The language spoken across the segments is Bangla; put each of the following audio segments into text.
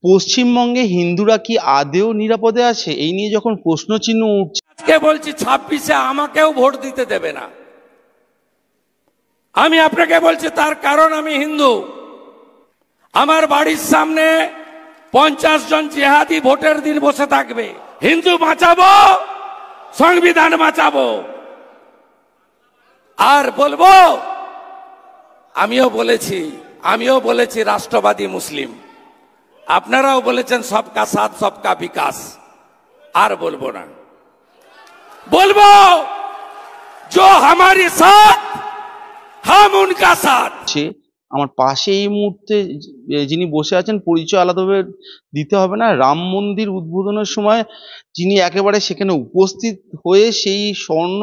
পশ্চিমবঙ্গে হিন্দুরা কি আদৌ নিরাপদে আছে, এই নিয়ে যখন প্রশ্নচিহ্ন উঠছে। আজকে বলছি 26-এ আমাকেও ভোট দিতে দেবে না। আমি আপনাকে বলছি তার কারণ আমি হিন্দু। আমার বাড়ির সামনে 50 জন জিহাদি ভোটের দিন বসে থাকবে। হিন্দু বাঁচাবো, সংবিধান বাঁচাবো। আর বলবো আমিও বলেছি রাষ্ট্রবাদী মুসলিম, আপনারাও বলেছেন সবকা সাথ সবকা বিকাশ। আর বলবো না, বলবো जो हमारे साथ हम उनका साथ। আমার পাশে এই মুহূর্তে যিনি বসে আছেন, পরিচয় আলাদাভাবে দিতে হবে না, রাম মন্দির উদ্বোধনের সময় যিনি একেবারে সেখানে উপস্থিত হয়ে সেই স্বর্ণ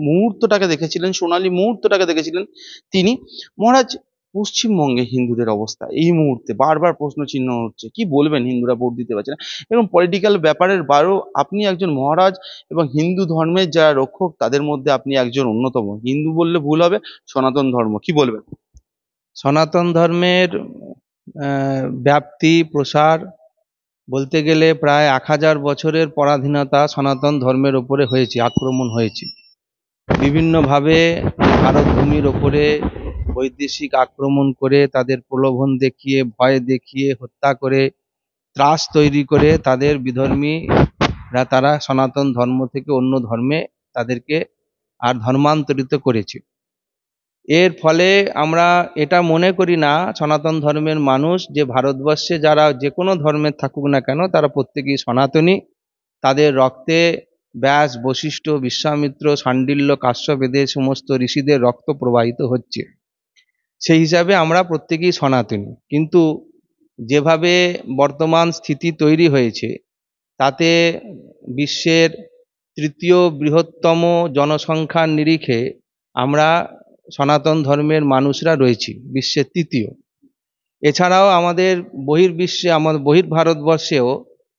মুহূর্তটাকে দেখেছিলেন, সোনালী মুহূর্তটাকে দেখেছিলেন তিনি। মহারাজ, পশ্চিমবঙ্গে হিন্দুদের অবস্থা এই মুহূর্তে বারবার প্রশ্ন চিহ্ন হচ্ছে, কি বলবেন? হিন্দুরা ভোট দিতে পারছে না এবং পলিটিক্যাল ব্যাপারের বাইরেও আপনি একজন মহারাজ এবং হিন্দু ধর্মের যারা রক্ষক তাদের মধ্যে আপনি একজন অন্যতম। হিন্দু বললে ভুল হবে, সনাতন ধর্ম, কি বলবেন? সনাতন ধর্মের ব্যাপ্তি প্রসার বলতে গেলে প্রায় 1000 বছরের পরাধীনতা সনাতন ধর্মের ওপরে হয়েছে, আক্রমণ হয়েছে বিভিন্নভাবে। ভারত ভূমির ওপরে বৈদেশিক আক্রমণ করে, তাদের প্রলোভন দেখিয়ে, ভয় দেখিয়ে, হত্যা করে, ত্রাস তৈরি করে তাদের বিধর্মীরা তারা সনাতন ধর্ম থেকে অন্য ধর্মে তাদেরকে আর ধর্মান্তরিত করেছে। এর ফলে আমরা এটা মনে করি না সনাতন ধর্মের মানুষ যে ভারতবর্ষে যারা যে কোনো ধর্মের থাকুক না কেন তারা প্রত্যেকেই সনাতনী। তাদের রক্তে ব্যাস, বশিষ্ঠ, বিশ্বামিত্র, শাণ্ডিল্য, কাশ্যপ এদের সমস্ত ঋষিদের রক্ত প্রবাহিত হচ্ছে। সেই হিসাবে আমরা প্রত্যেকেই সনাতনী। কিন্তু যেভাবে বর্তমান স্থিতি তৈরি হয়েছে তাতে বিশ্বের তৃতীয় বৃহত্তম জনসংখ্যার নিরিখে আমরা সনাতন ধর্মের মানুষরা রয়েছি বিশ্বের তৃতীয়। এছাড়াও আমাদের বহির্বিশ্বে, আমাদের বহির্ভারতবর্ষেও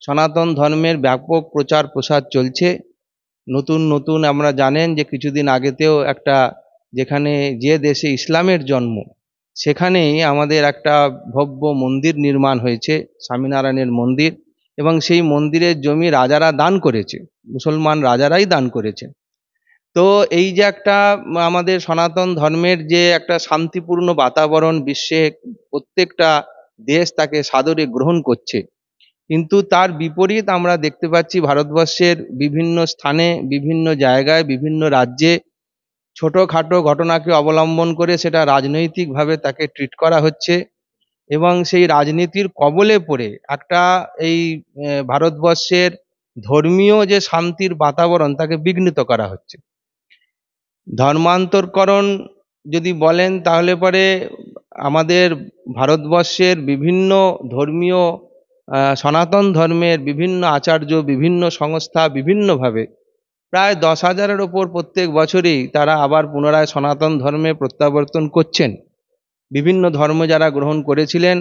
সনাতন ধর্মের ব্যাপক প্রচার প্রসার চলছে। নতুন নতুন আমরা জানেন যে কিছুদিন আগেতেও একটা, যেখানে যে দেশে ইসলামের জন্ম সেখানেই আমাদের একটা ভব্য মন্দির নির্মাণ হয়েছে, স্বামীনারায়ণের মন্দির, এবং সেই মন্দিরের জমি রাজারা দান করেছে, মুসলমান রাজারাই দান করেছে। তো এই যে একটা আমাদের সনাতন ধর্মের যে একটা শান্তিপূর্ণ বাতাবরণ, বিশ্বে প্রত্যেকটা দেশ তাকে সাদরে গ্রহণ করছে, কিন্তু তার বিপরীত আমরা দেখতে পাচ্ছি ভারতবর্ষের বিভিন্ন স্থানে, বিভিন্ন জায়গায়, বিভিন্ন রাজ্যে ছোটোখাটো ঘটনাকে অবলম্বন করে সেটা রাজনৈতিকভাবে তাকে ট্রিট করা হচ্ছে এবং সেই রাজনীতির কবলে পড়ে একটা এই ভারতবর্ষের ধর্মীয় যে শান্তির বাতাবরণ তাকে বিঘ্নিত করা হচ্ছে। ধর্মান্তরকরণ যদি বলেন তাহলে পরে আমাদের ভারতবর্ষের বিভিন্ন ধর্মীয় সনাতন ধর্মের বিভিন্ন আচার্য, বিভিন্ন সংস্থা বিভিন্নভাবে প্রায় 10,000-এর ওপর প্রত্যেক বছরই তারা আবার পুনরায় সনাতন ধর্মে প্রত্যাবর্তন করছেন। বিভিন্ন ধর্ম যারা গ্রহণ করেছিলেন,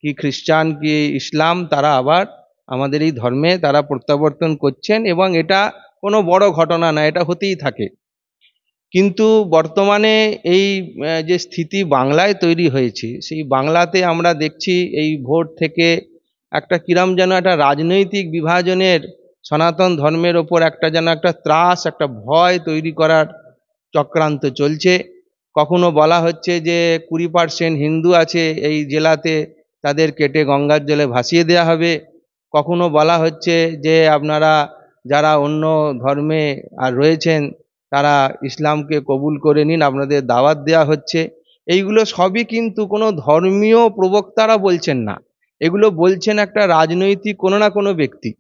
কি খ্রিস্টান কি ইসলাম, তারা আবার আমাদের এই ধর্মে তারা প্রত্যাবর্তন করছেন এবং এটা কোনো বড় ঘটনা না, এটা হতেই থাকে। কিন্তু বর্তমানে এই যে স্থিতি বাংলায় তৈরি হয়েছে, সেই বাংলাতে আমরা দেখছি এই ভোট থেকে একটা কিরম যেন একটা রাজনৈতিক বিভাজনের, সনাতন ধর্মের ওপর একটা যেন একটা ত্রাস, একটা ভয় তৈরি করার চক্রান্ত চলছে। কখনো বলা হচ্ছে যে 20% হিন্দু আছে এই জেলাতে, তাদের কেটে গঙ্গার জলে ভাসিয়ে দেওয়া হবে। কখনো বলা হচ্ছে যে আপনারা যারা অন্য ধর্মে আর রয়েছেন তারা ইসলামকে কবুল করে নিন, আপনাদের দাওয়াত দেওয়া হচ্ছে। এইগুলো সবই কিন্তু কোনো ধর্মীয় প্রবক্তারা বলছেন না, এগুলো বলছেন একটা রাজনৈতিক কোনো না কোনো ব্যক্তি।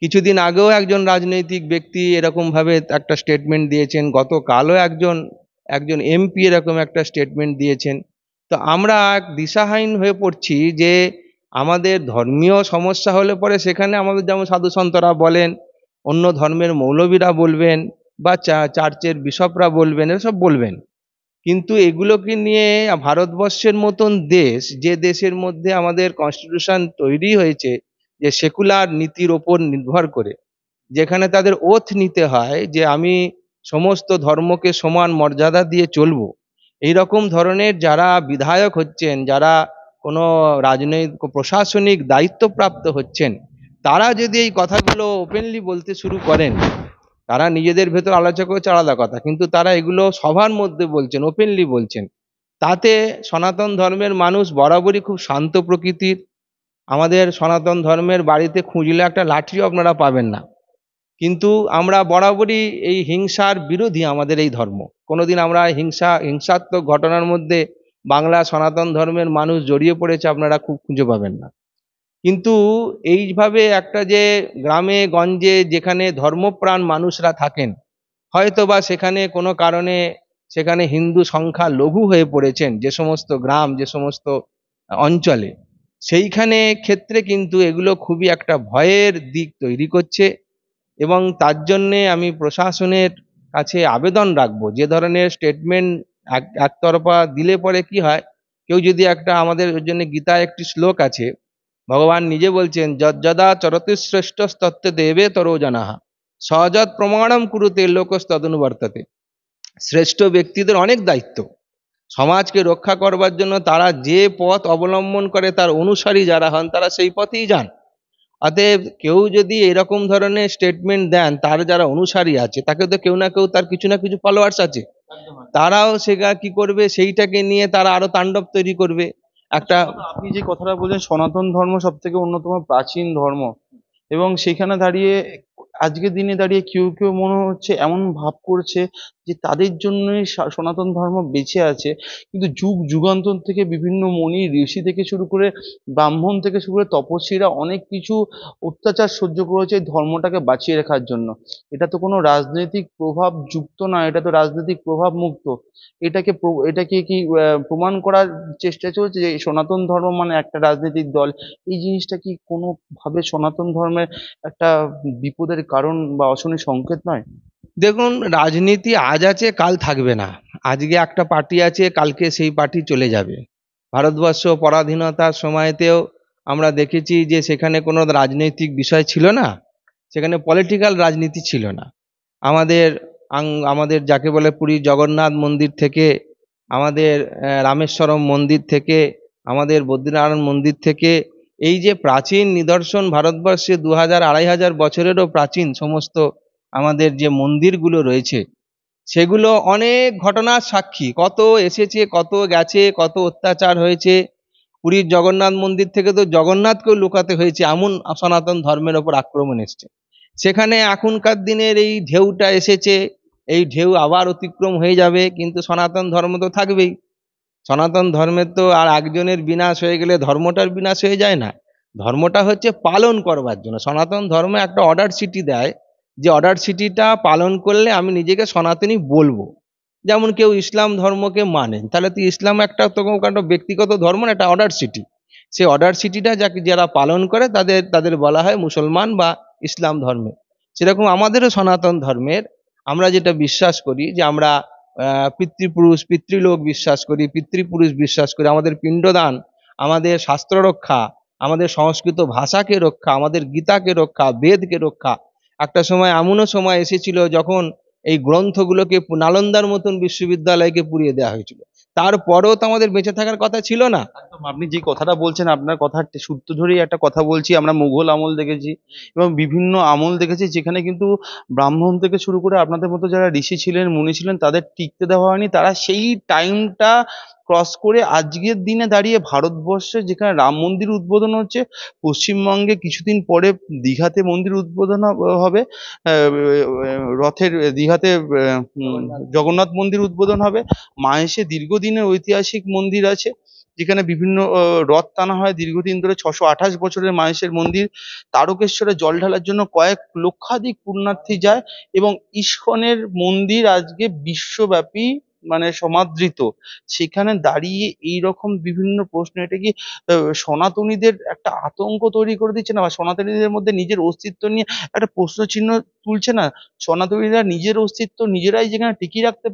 কিছুদিন আগেও একজন রাজনৈতিক ব্যক্তি এরকমভাবে একটা স্টেটমেন্ট দিয়েছেন, গতকালও একজন এমপি এরকম একটা স্টেটমেন্ট দিয়েছেন। তো আমরা দিশাহীন হয়ে পড়ছি যে আমাদের ধর্মীয় সমস্যা হলে পরে সেখানে আমাদের যেমন সাধু সন্তরা বলেন, অন্য ধর্মের মৌলবীরা বলবেন বা চার্চের বিশপরা বলবেন, এসব বলবেন, কিন্তু এগুলোকে নিয়ে ভারতবর্ষের মতন দেশ, যে দেশের মধ্যে আমাদের কনস্টিটিউশন তৈরি হয়েছে যে সেকুলার নীতির ওপর নির্ভর করে, যেখানে তাদের ওথ নিতে হয় যে আমি সমস্ত ধর্মকে সমান মর্যাদা দিয়ে চলবো, এই রকম ধরনের যারা বিধায়ক হচ্ছেন, যারা কোনো রাজনৈতিক প্রশাসনিক দায়িত্বপ্রাপ্ত হচ্ছেন, তারা যদি এই কথাগুলো ওপেনলি বলতে শুরু করেন, তারা নিজেদের ভেতর আলোচনা করছে আলাদা কথা, কিন্তু তারা এগুলো সবার মধ্যে বলছেন, ওপেনলি বলছেন, তাতে সনাতন ধর্মের মানুষ বরাবরই খুব শান্ত প্রকৃতির। আমাদের সনাতন ধর্মের বাড়িতে খুঁজলে একটা লাঠিও আপনারা পাবেন না। কিন্তু আমরা বরাবরই এই হিংসার বিরোধী, আমাদের এই ধর্ম। কোনোদিন আমরা হিংসাত্মক ঘটনার মধ্যে বাংলা সনাতন ধর্মের মানুষ জড়িয়ে পড়েছে আপনারা খুব খুঁজে পাবেন না। কিন্তু এইভাবে একটা যে গ্রামে গঞ্জে যেখানে ধর্মপ্রাণ মানুষরা থাকেন, হয়তোবা সেখানে কোনো কারণে সেখানে হিন্দু সংখ্যা লঘু হয়ে পড়েছেন যে সমস্ত গ্রাম, যে সমস্ত অঞ্চলে, সেইখানে ক্ষেত্রে কিন্তু এগুলো খুবই একটা ভয়ের দিক তৈরি করছে। এবং তার জন্যে আমি প্রশাসনের কাছে আবেদন রাখবো, যে ধরনের স্টেটমেন্ট একতরফা দিলে পরে কি হয়, কেউ যদি একটা, আমাদের ওর জন্য গীতায় একটি শ্লোক আছে, ভগবান নিজে বলছেন, যজ্জদা চরতি শ্রেষ্ঠ তত্ত্বে দেবে তরো জানাহা সহজত প্রমাণম কুরুতে লোকস্তদনুবর্ততে। শ্রেষ্ঠ ব্যক্তিদের অনেক দায়িত্ব, সমাজকে রক্ষা করবার জন্য তারা যে পথ অবলম্বন করে তার অনুসারী যারা হন তারা সেই পথেই যান। অতএব কেউ যদি এরকম ধরনের স্টেটমেন্ট দেন, তার যারা অনুসারী আছে তাকে তো কেউ না কেউ, তার কিছু না কিছু ফলোয়ার্স আছে, তারাও সেটা কি করবে, সেইটাকে নিয়ে তারা আরো তাণ্ডব তৈরি করবে একটা। আপনি যে কথাটা বলছেন, সনাতন ধর্ম সব থেকে অন্যতম প্রাচীন ধর্ম, এবং সেখানে দাঁড়িয়ে আজকের দিনে দাঁড়িয়ে কেউ কেউ মনে হচ্ছে এমন ভাব করছে যে তাদের জন্যই সনাতন ধর্ম বেঁচে আছে। কিন্তু যুগ যুগান্তর থেকে বিভিন্ন মুনি ঋষি থেকে শুরু করে ব্রাহ্মণ থেকে শুরু করে তপস্বীরা অনেক কিছু অত্যাচার সহ্য করেছে এই ধর্মটাকে বাঁচিয়ে রাখার জন্য। এটা তো কোনো রাজনৈতিক প্রভাব যুক্ত না, এটা তো রাজনৈতিক প্রভাব মুক্ত। এটাকে কি প্রমাণ করার চেষ্টা চলছে যে সনাতন ধর্ম মানে একটা রাজনৈতিক দল? এই জিনিসটা কি কোনোভাবে সনাতন ধর্মের একটা বিপদের কারণ বা অশনি সংকেত নয়? দেখুন, রাজনীতি আজ আছে কাল থাকবে না। আজকে একটা পার্টি আছে, কালকে সেই পার্টি চলে যাবে। ভারতবর্ষ পরাধীনতার সময়তেও আমরা দেখেছি যে সেখানে কোনো রাজনৈতিক বিষয় ছিল না, সেখানে পলিটিক্যাল রাজনীতি ছিল না। আমাদের আমাদের যাকে বলে পুরী জগন্নাথ মন্দির থেকে, আমাদের রামেশ্বরম মন্দির থেকে, আমাদের বদ্রীনারায়ণ মন্দির থেকে, এই যে প্রাচীন নিদর্শন ভারতবর্ষে 2000-2500 বছরেরও প্রাচীন সমস্ত আমাদের যে মন্দিরগুলো রয়েছে, সেগুলো অনেক ঘটনার সাক্ষী। কত এসেছে, কত গেছে, কত অত্যাচার হয়েছে। পুরীর জগন্নাথ মন্দির থেকে তো জগন্নাথকেও লুকাতে হয়েছে, এমন সনাতন ধর্মের ওপর আক্রমণ এসছে। সেখানে এখনকার দিনের এই ঢেউটা এসেছে, এই ঢেউ আবার অতিক্রম হয়ে যাবে, কিন্তু সনাতন ধর্ম তো থাকবেই। সনাতন ধর্মের তো আর একজনের বিনাশ হয়ে গেলে ধর্মটার বিনাশ হয়ে যায় না। ধর্মটা হচ্ছে পালন করবার জন্য। সনাতন ধর্ম একটা অর্ডার সিটি দেয়, যে অর্ডার সিটিটা পালন করলে আমি নিজেকে সনাতনী বলবো। যেমন কেউ ইসলাম ধর্মকে মানেন, তাহলে তো ইসলাম একটা তখন একটা ব্যক্তিগত ধর্ম না, একটা অর্ডার সিটি। সেই অর্ডার সিটিটা যারা পালন করে তাদের বলা হয় মুসলমান বা ইসলাম ধর্মে। সেরকম আমাদেরও সনাতন ধর্মের আমরা যেটা বিশ্বাস করি, যে আমরা পিতৃপুরুষ পিতৃলোক বিশ্বাস করি, পিতৃপুরুষ বিশ্বাস করি, আমাদের পিণ্ডদান, আমাদের শাস্ত্র রক্ষা, আমাদের সংস্কৃত ভাষাকে রক্ষা, আমাদের গীতাকে রক্ষা, বেদকে রক্ষা। একটা সময় এমনও সময় এসেছিল যখন এই গ্রন্থগুলোকে নালন্দার মতন বিশ্ববিদ্যালয়কে পুড়িয়ে দেওয়া হয়েছিল, তারপরেও তো আমাদের বেঁচে থাকার কথা ছিল না। একদম, আপনি যে কথাটা বলছেন আপনার কথার সূত্র ধরেই একটা কথা বলছি। আমরা মুঘল আমল দেখেছি এবং বিভিন্ন আমল দেখেছি যেখানে কিন্তু ব্রাহ্মণ থেকে শুরু করে আপনাদের মতো যারা ঋষি ছিলেন মুনি ছিলেন তাদের টিকতে দেওয়া হয়নি। তারা সেই টাইমটা ক্রস করে আজকের দিনে দাঁড়িয়ে ভারতবর্ষে যেখানে রাম মন্দির উদ্বোধন হচ্ছে, পশ্চিমবঙ্গে কিছুদিন পরে দীঘাতে মন্দির উদ্বোধন হবে, রথের দীঘাতে জগন্নাথ মন্দির উদ্বোধন হবে। মাহেশে দীর্ঘদিনের ঐতিহাসিক মন্দির আছে যেখানে বিভিন্ন রথ টানা হয় দীর্ঘদিন ধরে। 628 বছরের মাহেশের মন্দির। তারকেশ্বরে জল ঢালার জন্য কয়েক লক্ষাধিক পুণ্যার্থী যায় এবং ইস্কনের মন্দির আজকে বিশ্বব্যাপী মানে সমাদৃত। সেখানে দাঁড়িয়ে এই রকম বিভিন্ন প্রশ্ন, এটা কি সনাতনীদের একটা আতঙ্ক তৈরি করে দিচ্ছে না, বা সনাতনীদের মধ্যে নিজের অস্তিত্ব নিয়ে একটা প্রশ্ন চিহ্ন তুলছে না? সনাতনীরা নিজের অস্তিত্ব নিজেরাই যেখানে টিকিয়ে রাখতে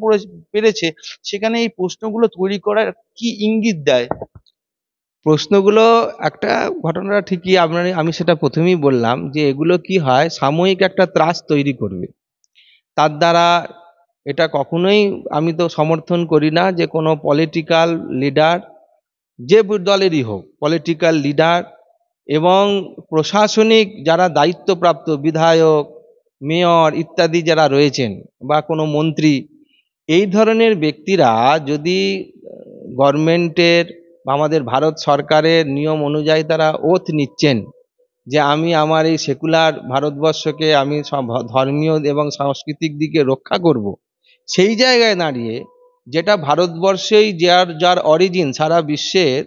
পেরেছে, সেখানে এই প্রশ্নগুলো তৈরি করার কি ইঙ্গিত দেয়? প্রশ্নগুলো একটা ঘটনাটা ঠিকই আমি সেটা প্রথমেই বললাম, যে এগুলো কি হয়, সাময়িক একটা ত্রাস তৈরি করবে। তার দ্বারা এটা কখনোই আমি তো সমর্থন করি না যে কোনো পলিটিক্যাল লিডার যে দলেরই হোক, পলিটিক্যাল লিডার এবং প্রশাসনিক যারা দায়িত্বপ্রাপ্ত বিধায়ক, মেয়র ইত্যাদি যারা রয়েছেন বা কোনো মন্ত্রী, এই ধরনের ব্যক্তিরা যদি গভর্নমেন্টের বা আমাদের ভারত সরকারের নিয়ম অনুযায়ী তারা ওথ নিচ্ছেন যে আমি আমার এই সেকুলার ভারতবর্ষকে আমি ধর্মীয় এবং সাংস্কৃতিক দিকে রক্ষা করব, সেই জায়গায় দাঁড়িয়ে যেটা ভারতবর্ষেই যার যার অরিজিন, সারা বিশ্বের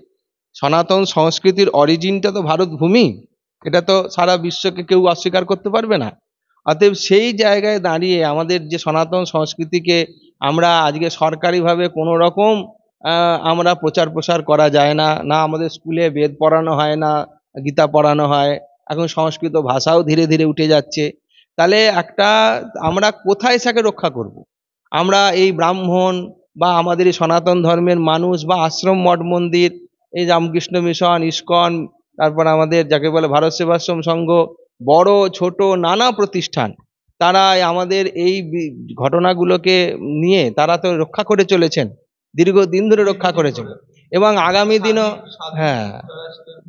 সনাতন সংস্কৃতির অরিজিনটা তো ভারত ভূমি, এটা তো সারা বিশ্বকে কেউ অস্বীকার করতে পারবে না। অতএব সেই জায়গায় দাঁড়িয়ে আমাদের যে সনাতন সংস্কৃতিকে আমরা আজকে সরকারিভাবে কোনো রকম আমরা প্রচার প্রসার করা যায় না, না আমাদের স্কুলে বেদ পড়ানো হয়, না গীতা পড়ানো হয়, এখন সংস্কৃত ভাষাও ধীরে ধীরে উঠে যাচ্ছে। তাহলে একটা আমরা কোথায় সেটাকে রক্ষা করব? আমরা এই ব্রাহ্মণ বা আমাদের এই সনাতন ধর্মের মানুষ বা আশ্রম মঠ মন্দির, এই রামকৃষ্ণ মিশন, ইস্কন, তারপর আমাদের যাকে বলে ভারত সেবাশ্রম সংঘ, বড় ছোট নানা প্রতিষ্ঠান, তারা আমাদের এই ঘটনাগুলোকে নিয়ে তারা তো রক্ষা করে চলেছেন, দীর্ঘদিন ধরে রক্ষা করেছেন এবং আগামী দিনও, হ্যাঁ,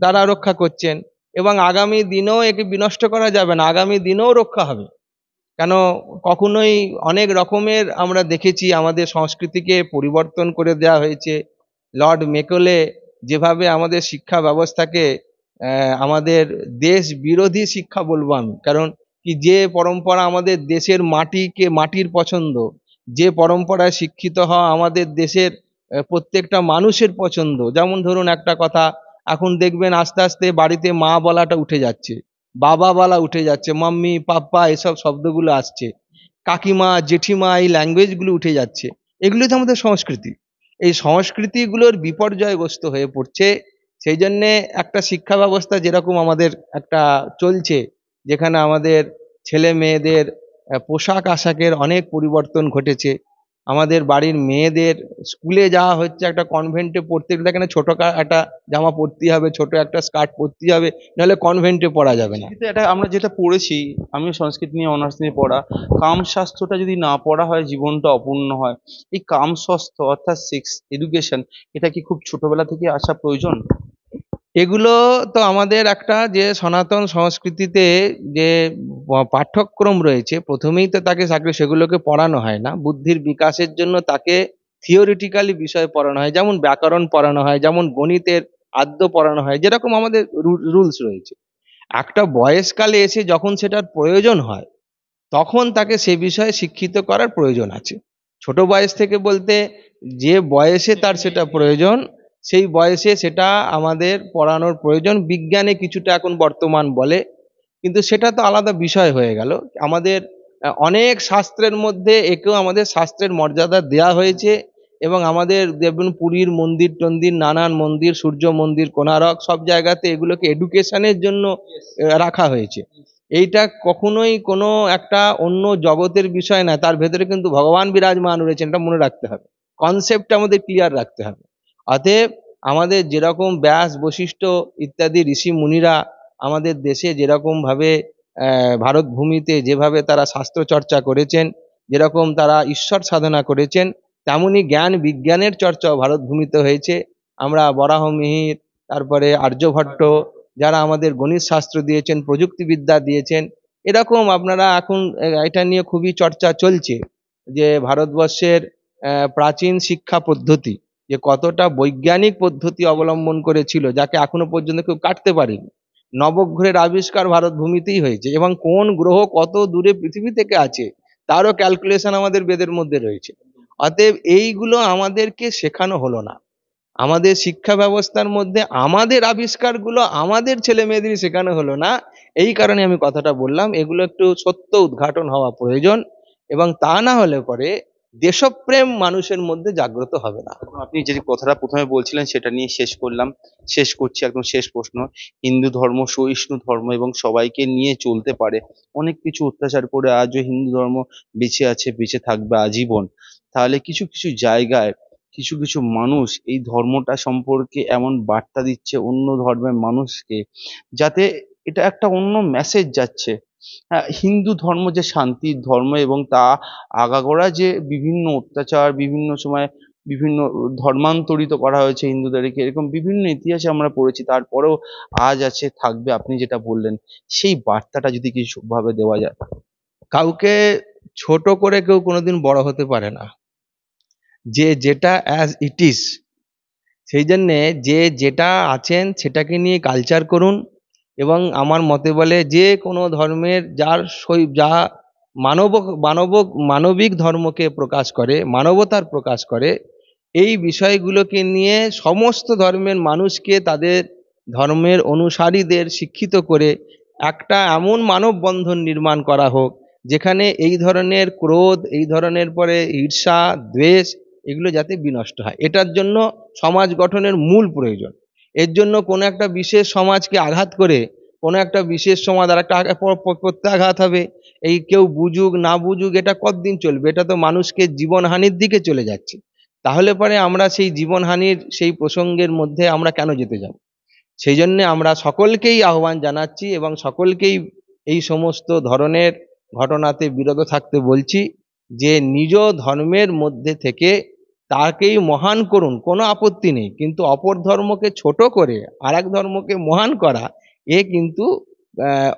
তারা রক্ষা করছেন এবং আগামী দিনেও একে বিনষ্ট করা যাবে না, আগামী দিনেও রক্ষা হবে। কেন, কখনোই অনেক রকমের আমরা দেখেছি আমাদের সংস্কৃতিকে পরিবর্তন করে দেওয়া হয়েছে। লর্ড মেকলে যেভাবে আমাদের শিক্ষা ব্যবস্থাকে আমাদের দেশ বিরোধী শিক্ষা বলবো আমি, কারণ কি যে পরম্পরা আমাদের দেশের মাটিকে, মাটির পছন্দ, যে পরম্পরায় শিক্ষিত হওয়া আমাদের দেশের প্রত্যেকটা মানুষের পছন্দ। যেমন ধরুন একটা কথা, এখন দেখবেন আস্তে আস্তে বাড়িতে মা বলাটা উঠে যাচ্ছে, বাবা বলা উঠে যাচ্ছে, মাম্মি পাপ্পা এসব শব্দগুলো আসছে, কাকিমা জেঠিমা এই ল্যাঙ্গুয়েজগুলো উঠে যাচ্ছে। এগুলো তো আমাদের সংস্কৃতি, এই সংস্কৃতিগুলোর বিপর্যয়গ্রস্ত হয়ে পড়ছে। সেই জন্যে একটা শিক্ষা ব্যবস্থা যেরকম আমাদের একটা চলছে, যেখানে আমাদের ছেলে মেয়েদের পোশাক আশাকের অনেক পরিবর্তন ঘটেছে, আমাদের বাড়ির মেয়েদের স্কুলে যাওয়া হচ্ছে একটা কনভেন্টে পড়তে গেলে এখানে ছোট একটা জামা পরতেই হবে, ছোট একটা স্কার্ট পরতেই হবে, নাহলে কনভেন্টে পড়া যাবে না। কিন্তু এটা আমরা যেটা পড়েছি, আমি সংস্কৃত নিয়ে অনার্স নিয়ে পড়া, কামশাস্ত্রটা যদি না পড়া হয় জীবনটা অপূর্ণ হয়। এই কামশাস্ত্র অর্থাৎ সেক্স এডুকেশন, এটা কি খুব ছোটবেলা থেকে আসা প্রয়োজন? এগুলো তো আমাদের একটা যে সনাতন সংস্কৃতিতে যে পাঠ্যক্রম রয়েছে, প্রথমেই তো তাকে সেগুলোকে পড়ানো হয় না। বুদ্ধির বিকাশের জন্য তাকে থিওরিটিক্যালি বিষয় পড়ানো হয়, যেমন ব্যাকরণ পড়ানো হয়, যেমন গণিতের আদ্য পড়ানো হয়, যেরকম আমাদের রুলস রয়েছে। একটা বয়সকালে এসে যখন সেটার প্রয়োজন হয়, তখন তাকে সে বিষয়ে শিক্ষিত করার প্রয়োজন আছে। ছোট বয়স থেকে বলতে যে বয়সে তার সেটা প্রয়োজন, সেই বয়সে সেটা আমাদের পড়ানোর প্রয়োজন। বিজ্ঞানে কিছুটা এখন বর্তমান বলে, কিন্তু সেটা তো আলাদা বিষয় হয়ে গেল। আমাদের অনেক শাস্ত্রের মধ্যে একেও আমাদের শাস্ত্রের মর্যাদা দেয়া হয়েছে এবং আমাদের দেখবেন পুরীর মন্দির টন্দির, নানান মন্দির, সূর্য মন্দির, কোণারক, সব জায়গাতে এগুলোকে এডুকেশনের জন্য রাখা হয়েছে। এইটা কখনোই কোনো একটা অন্য জগতের বিষয় না, তার ভেতরে কিন্তু ভগবান বিরাজমান রয়েছেন, এটা মনে রাখতে হবে, কনসেপ্টটা আমাদের ক্লিয়ার রাখতে হবে। অতএব আমাদের যেরকম ব্যাস বশিষ্ঠ ইত্যাদি ঋষি মুনিরা আমাদের দেশে যেরকম ভাবে ভারত ভূমিতে যেভাবে তারা শাস্ত্র চর্চা করেছেন, যেরকম তারা ঈশ্বর সাধনা করেছেন, তেমনি জ্ঞান বিজ্ঞানের চর্চাও ভারত ভূমিতে হয়েছে। আমরা বরাহমিহির, তারপরে আর্যভট্ট, যারা আমাদের গণিত শাস্ত্র দিয়েছেন, প্রযুক্তিবিদ্যা দিয়েছেন, এরকম আপনারা এখন এটা নিয়ে খুবই চর্চা চলছে যে ভারতবর্ষের প্রাচীন শিক্ষা পদ্ধতি যে কতটা বৈজ্ঞানিক পদ্ধতি অবলম্বন করেছিল, যাকে এখনো পর্যন্ত কেউ কাটতে পারেনি। নবগ্রহের আবিষ্কার ভারত ভূমিতেই হয়েছে এবং কোন গ্রহ কত দূরে পৃথিবী থেকে আছে তারও ক্যালকুলেশন আমাদের বেদের মধ্যে রয়েছে। অতএব এইগুলো আমাদেরকে শেখানো হলো না। আমাদের শিক্ষা ব্যবস্থার মধ্যে আমাদের আবিষ্কারগুলো আমাদের ছেলে মেয়েদেরই শেখানো হলো না। এই কারণে আমি কথাটা বললাম, এগুলো একটু সত্য উদ্ঘাটন হওয়া প্রয়োজন এবং তা না হলে পরে দেশপ্রেম মানুষের মধ্যে জাগ্রত হবে না। আপনি যে কথাটা প্রথমে বলছিলেন সেটা নিয়ে শেষ করছি একদম শেষ প্রশ্ন। হিন্দু ধর্ম সহিষ্ণু ধর্ম এবং সবাইকে নিয়ে চলতে পারে, অনেক কিছু অত্যাচার করে আজও হিন্দু ধর্ম বেঁচে আছে, বেঁচে থাকবে আজীবন। তাহলে কিছু কিছু জায়গায় কিছু কিছু মানুষ এই ধর্মটা সম্পর্কে এমন বার্তা দিচ্ছে অন্য ধর্মের মানুষকে, যাতে এটা একটা অন্য মেসেজ যাচ্ছে। হ্যাঁ, হিন্দু ধর্ম যে শান্তির ধর্ম এবং তা আগাগোড়া যে বিভিন্ন অত্যাচার বিভিন্ন সময় বিভিন্ন ধর্মান্তরিত করা হয়েছে হিন্দুদেরকে, এরকম বিভিন্ন ইতিহাসে আমরা পড়েছি। তারপরেও আজ আছে, থাকবে। আপনি যেটা বললেন, সেই বার্তাটা যদি কিছু ভাবে দেওয়া যায়। কাউকে ছোট করে কেউ কোনোদিন বড় হতে পারে না, যে যেটা অ্যাজ ইট ইজ, সেই জন্যে যে যেটা আছেন সেটাকে নিয়ে কালচার করুন। এবং আমার মতে বলে যে কোনো ধর্মের যার যা মানবিক ধর্মকে প্রকাশ করে, মানবতার প্রকাশ করে, এই বিষয়গুলোকে নিয়ে সমস্ত ধর্মের মানুষকে, তাদের ধর্মের অনুসারীদের শিক্ষিত করে একটা এমন মানববন্ধন নির্মাণ করা হোক যেখানে এই ধরনের ক্রোধ, এই ধরনের পরে ঈর্ষা, দ্বেষ, এগুলো যাতে বিনষ্ট হয়। এটার জন্য সমাজ গঠনের মূল প্রয়োজন। এর জন্য কোনো একটা বিশেষ সমাজকে আঘাত করে কোনো একটা বিশেষ সমাজ আর একটা প্রত্যাঘাত হবে। এই কেউ বুঝুক না বুঝুক, এটা কতদিন চলবে? এটা তো মানুষকে জীবনহানির দিকে চলে যাচ্ছে। তাহলে পরে আমরা সেই জীবনহানির সেই প্রসঙ্গের মধ্যে আমরা কেন যেতে যাব? সেই জন্যে আমরা সকলকেই আহ্বান জানাচ্ছি এবং সকলকেই এই সমস্ত ধরনের ঘটনাতে বিরত থাকতে বলছি, যে নিজ ধর্মের মধ্যে থেকে তাকেই মহান করুন, কোনো আপত্তি নেই, কিন্তু অপর ধর্মকে ছোট করে আর এক ধর্মকে মহান করা, এ কিন্তু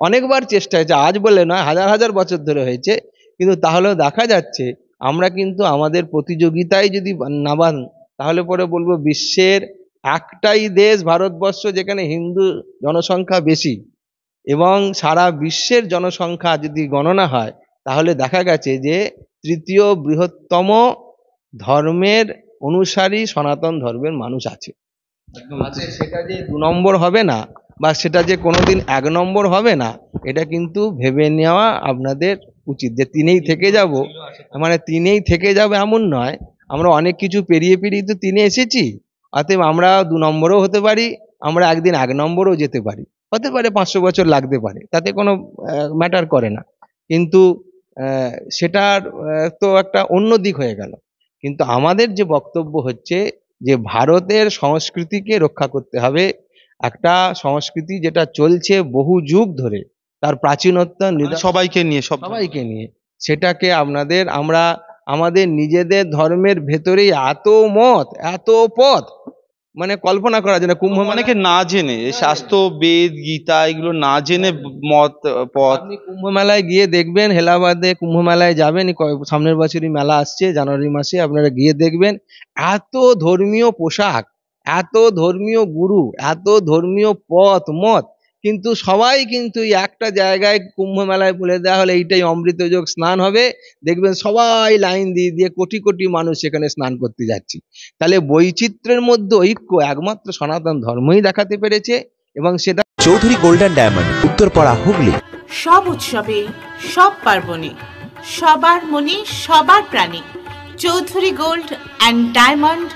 অনেকবার চেষ্টা হয়েছে, আজ বলে নয়, হাজার হাজার বছর ধরে হয়েছে। কিন্তু তাহলেও দেখা যাচ্ছে আমরা কিন্তু আমাদের প্রতিযোগিতায় যদি নাবান, তাহলে পরে বলবো বিশ্বের একটাই দেশ ভারতবর্ষ যেখানে হিন্দু জনসংখ্যা বেশি, এবং সারা বিশ্বের জনসংখ্যা যদি গণনা হয় তাহলে দেখা গেছে যে তৃতীয় বৃহত্তম ধর্মের অনুসারী সনাতন ধর্মের মানুষ আছে। সেটা যে 2 নম্বর হবে না, বা সেটা যে কোনোদিন 1 নম্বর হবে না, এটা কিন্তু ভেবে নেওয়া আপনাদের উচিত। যে 3-এই থেকে যাব, মানে 3-এই থেকে যাবে এমন নয়, আমরা অনেক কিছু পেরিয়ে পেরিয়ে তো 3-এ এসেছি। অতএব আমরা 2 নম্বরও হতে পারি, আমরা একদিন 1 নম্বরও যেতে পারি, হতে পারে 500 বছর লাগতে পারে, তাতে কোনো ম্যাটার করে না। কিন্তু সেটার তো একটা অন্য দিক হয়ে গেল। কিন্তু আমাদের যে বক্তব্য হচ্ছে যে ভারতের সংস্কৃতিকে রক্ষা করতে হবে। একটা সংস্কৃতি যেটা চলছে বহু যুগ ধরে, তার প্রাচীনত্ব সবাইকে নিয়ে, সবাইকে নিয়ে, সেটাকে আমরা আমাদের নিজেদের ধর্মের ভেতরেই এত মত, এত পথ, মানে কল্পনা করা যায় না। অনেকে না জেনে, শাস্ত্র, বেদ, গীতা এগুলো না জেনে পথ। আপনি কুম্ভ মেলায় গিয়ে দেখবেন, হেলাবাদে কুম্ভ মেলায় যাবেন, সামনের বছরই মেলা আসছে জানুয়ারি মাসে, আপনারা গিয়ে দেখবেন এত ধর্মীয় পোশাক, এত ধর্মীয় গুরু, এত ধর্মীয় পথ মত, কিন্তু সবাই কিন্তু একটা জায়গায় কুম্ভ মেলায় বলে দেওয়া হলে এইটাই অমৃতযোগ স্নান হবে, দেখবেন সবাই লাইন দিয়ে দিয়ে কোটি কোটি মানুষ সেখানে স্নান করতে যাচ্ছে। তাহলে বৈচিত্র্যের মধ্যে ঐক্য একমাত্র সনাতন ধর্মই দেখাতে পেরেছে, এবং সেটা চৌধুরী গোল্ডেন ডায়মন্ড, উত্তরপাড়া, হুগলি। সব উৎসবে, সব পার্বণে সবার মনে সবার প্রাণে Chowdhury gold and diamond,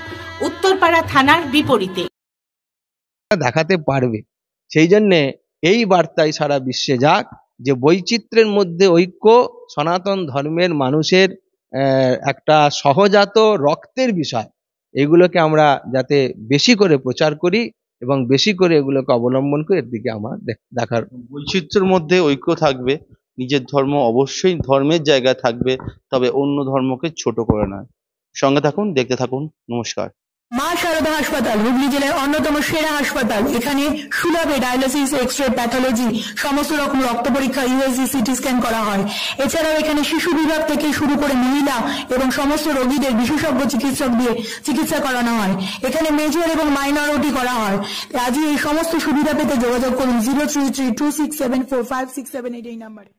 Uttarpara থানার বিপরীতে দেখাতে পারবে। সেই জন্যে এই বার্তায় সারা বিশ্বে যাক যে বৈচিত্র্যের মধ্যে ঐক্য সনাতন ধর্মের মানুষের একটা সহজাত রক্তের বিষয়। এগুলোকে আমরা যাতে বেশি করে প্রচার করি এবং বেশি করে এগুলোকে অবলম্বন করি, এর দিকে আমার দেখার। বৈচিত্র্যের মধ্যে ঐক্য থাকবে, নিজের ধর্ম অবশ্যই ধর্মের জায়গায় থাকবে, তবে অন্য ধর্মকে ছোট করে নয়। সঙ্গে থাকুন, দেখতে থাকুন। নমস্কার। মা শারদা হাসপাতাল হুগলি জেলার অন্যতম সেরা হাসপাতাল। এখানে সুলভে ডায়ালিসিস, এক্সরে, প্যাথোলজি, সমস্ত রকম রক্ত পরীক্ষা, ইউএসজি, সিটি স্ক্যান করা হয়। এছাড়াও এখানে শিশু বিভাগ থেকে শুরু করে মহিলা এবং সমস্ত রোগীদের বিশেষজ্ঞ চিকিৎসক দিয়ে চিকিৎসা করানো হয়। এখানে মেজর এবং মাইনর ওটি করা হয়। আজই এই সমস্ত সুবিধা পেতে যোগাযোগ করুন 03326745678 এই নাম্বারে।